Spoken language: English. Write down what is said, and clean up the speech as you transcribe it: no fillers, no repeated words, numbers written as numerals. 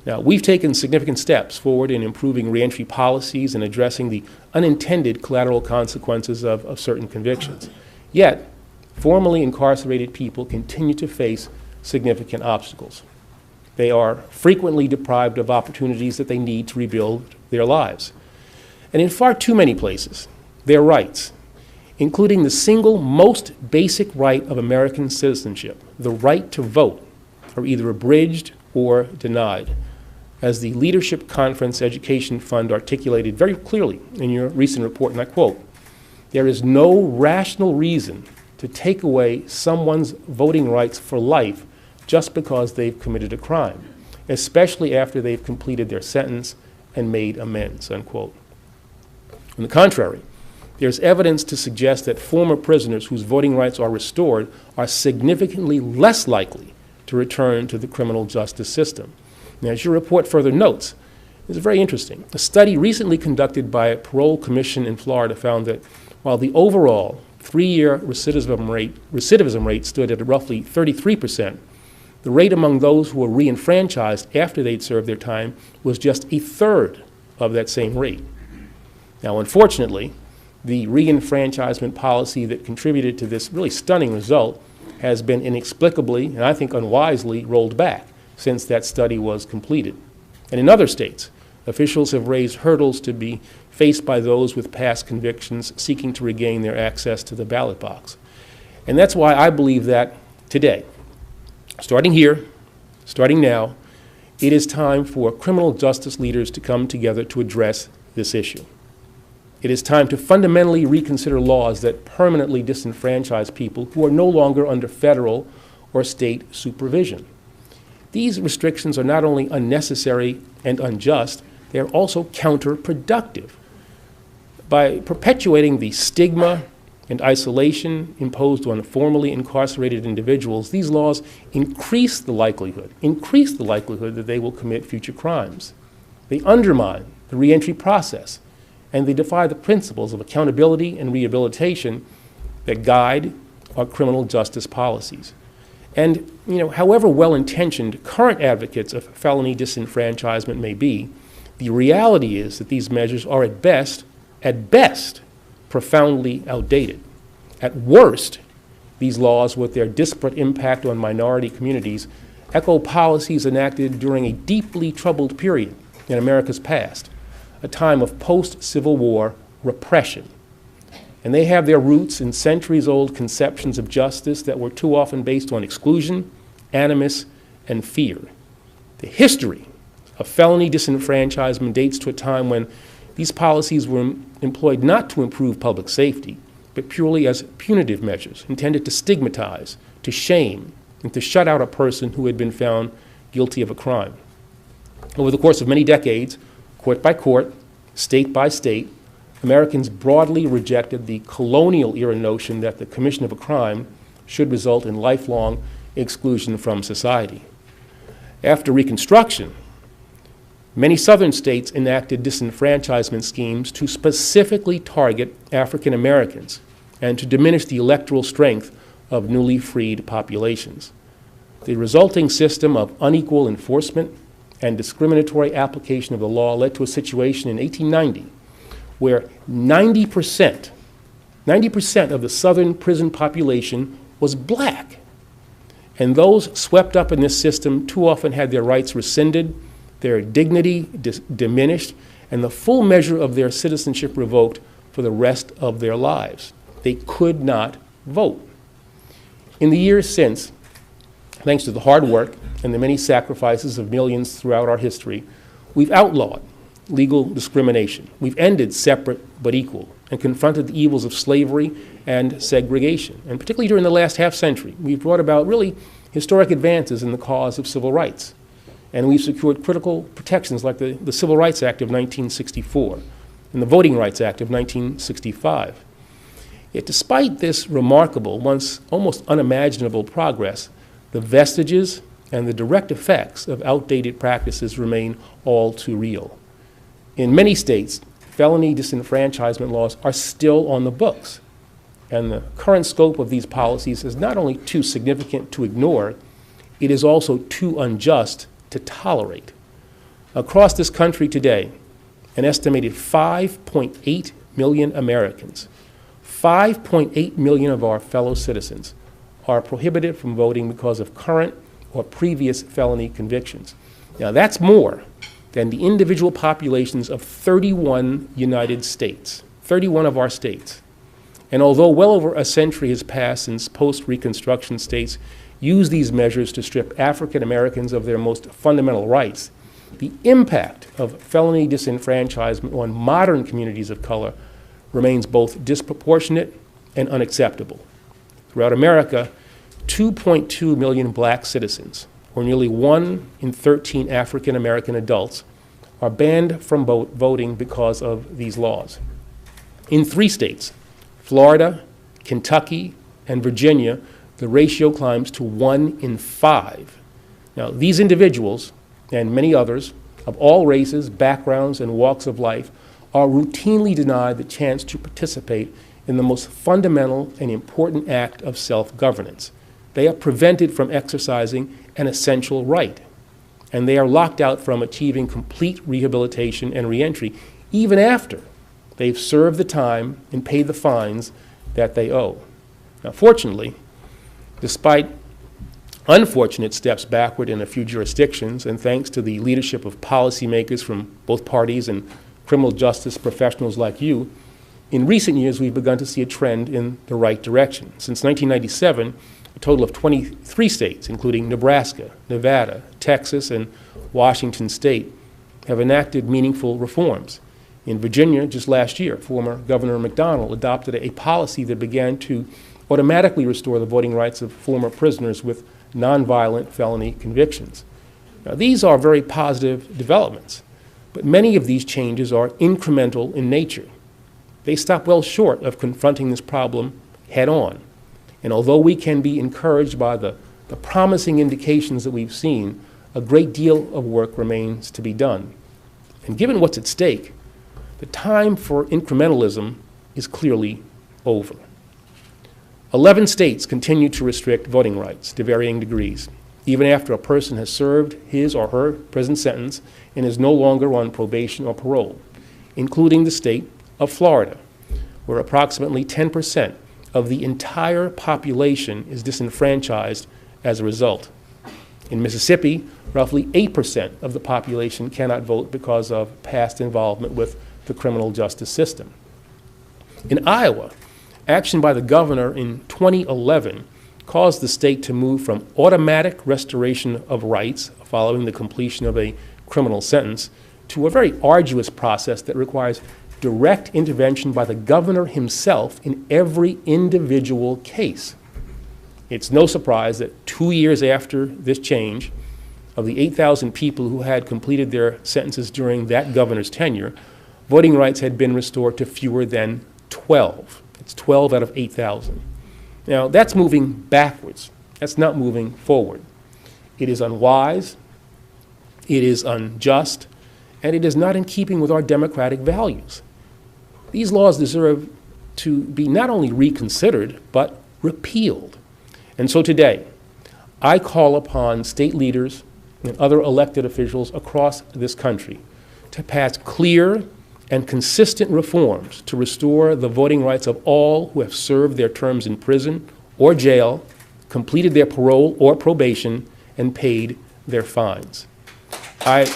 Now, we've taken significant steps forward in improving reentry policies and addressing the unintended collateral consequences of certain convictions. Yet, formerly incarcerated people continue to face significant obstacles. They are frequently deprived of opportunities that they need to rebuild their lives. And in far too many places, their rights, including the single most basic right of American citizenship, the right to vote, are either abridged or denied. As the Leadership Conference Education Fund articulated very clearly in your recent report, and I quote, "There is no rational reason to take away someone's voting rights for life just because they've committed a crime, especially after they've completed their sentence and made amends," unquote. On the contrary, there's evidence to suggest that former prisoners whose voting rights are restored are significantly less likely to return to the criminal justice system. Now, as your report further notes, it's very interesting. A study recently conducted by a parole commission in Florida found that while the overall 3-year recidivism rate stood at roughly 33%, the rate among those who were reenfranchised after they'd served their time was just a third of that same rate. Now, unfortunately, the reenfranchisement policy that contributed to this really stunning result has been inexplicably, and I think unwisely, rolled back since that study was completed. And in other states, officials have raised hurdles to be faced by those with past convictions seeking to regain their access to the ballot box. And that's why I believe that today, starting here, starting now, it is time for criminal justice leaders to come together to address this issue. It is time to fundamentally reconsider laws that permanently disenfranchise people who are no longer under federal or state supervision. These restrictions are not only unnecessary and unjust, they are also counterproductive. By perpetuating the stigma and isolation imposed on formerly incarcerated individuals, these laws increase the likelihood that they will commit future crimes. They undermine the reentry process, and they defy the principles of accountability and rehabilitation that guide our criminal justice policies. And, however well-intentioned current advocates of felony disenfranchisement may be, the reality is that these measures are at best, profoundly outdated. At worst, these laws, with their disparate impact on minority communities, echo policies enacted during a deeply troubled period in America's past, a time of post-Civil War repression. And they have their roots in centuries-old conceptions of justice that were too often based on exclusion, animus, and fear. The history of felony disenfranchisement dates to a time when these policies were employed not to improve public safety, but purely as punitive measures intended to stigmatize, to shame, and to shut out a person who had been found guilty of a crime. Over the course of many decades, court by court, state by state, Americans broadly rejected the colonial-era notion that the commission of a crime should result in lifelong exclusion from society. After Reconstruction, many southern states enacted disenfranchisement schemes to specifically target African Americans and to diminish the electoral strength of newly freed populations. The resulting system of unequal enforcement and discriminatory application of the law led to a situation in 1890 where 90% of the southern prison population was black. And those swept up in this system too often had their rights rescinded, their dignity diminished, and the full measure of their citizenship revoked for the rest of their lives. They could not vote. In the years since, thanks to the hard work and the many sacrifices of millions throughout our history, we've outlawed legal discrimination. We've ended separate but equal and confronted the evils of slavery and segregation. And particularly during the last half century, we've brought about really historic advances in the cause of civil rights. And we've secured critical protections like the Civil Rights Act of 1964 and the Voting Rights Act of 1965. Yet despite this remarkable, once almost unimaginable progress, the vestiges and the direct effects of outdated practices remain all too real. In many states, felony disenfranchisement laws are still on the books, and the current scope of these policies is not only too significant to ignore, it is also too unjust to tolerate. Across this country today, an estimated 5.8 million Americans, 5.8 million of our fellow citizens are prohibited from voting because of current or previous felony convictions. Now, that's more than the individual populations of 31 United States, 31 of our states. And although well over a century has passed since post-Reconstruction states used these measures to strip African Americans of their most fundamental rights, the impact of felony disenfranchisement on modern communities of color remains both disproportionate and unacceptable. Throughout America, 2.2 million black citizens, or nearly 1 in 13 African American adults, are banned from voting because of these laws. In 3 states, Florida, Kentucky, and Virginia, the ratio climbs to 1 in 5. Now, these individuals, and many others, of all races, backgrounds, and walks of life, are routinely denied the chance to participate in the most fundamental and important act of self-governance. They are prevented from exercising an essential right, and they are locked out from achieving complete rehabilitation and reentry, even after they've served the time and paid the fines that they owe. Now, fortunately, despite unfortunate steps backward in a few jurisdictions, and thanks to the leadership of policymakers from both parties and criminal justice professionals like you, in recent years we've begun to see a trend in the right direction. Since 1997, a total of 23 states, including Nebraska, Nevada, Texas, and Washington State, have enacted meaningful reforms. In Virginia, just last year, former Governor McDonnell adopted a policy that began to automatically restore the voting rights of former prisoners with nonviolent felony convictions. Now, these are very positive developments, but many of these changes are incremental in nature. They stop well short of confronting this problem head on. And although we can be encouraged by the promising indications that we've seen, a great deal of work remains to be done. And given what's at stake, the time for incrementalism is clearly over. 11 states continue to restrict voting rights to varying degrees, even after a person has served his or her prison sentence and is no longer on probation or parole, including the state of Florida, where approximately 10% of the entire population is disenfranchised as a result. In Mississippi, roughly 8% of the population cannot vote because of past involvement with the criminal justice system. In Iowa, action by the governor in 2011 caused the state to move from automatic restoration of rights following the completion of a criminal sentence to a very arduous process that requires direct intervention by the governor himself in every individual case. It's no surprise that 2 years after this change, of the 8,000 people who had completed their sentences during that governor's tenure, voting rights had been restored to fewer than 12. It's 12 out of 8,000. Now, that's moving backwards. That's not moving forward. It is unwise, it is unjust, and it is not in keeping with our democratic values. These laws deserve to be not only reconsidered, but repealed. And so today, I call upon state leaders and other elected officials across this country to pass clear and consistent reforms to restore the voting rights of all who have served their terms in prison or jail, completed their parole or probation, and paid their fines. I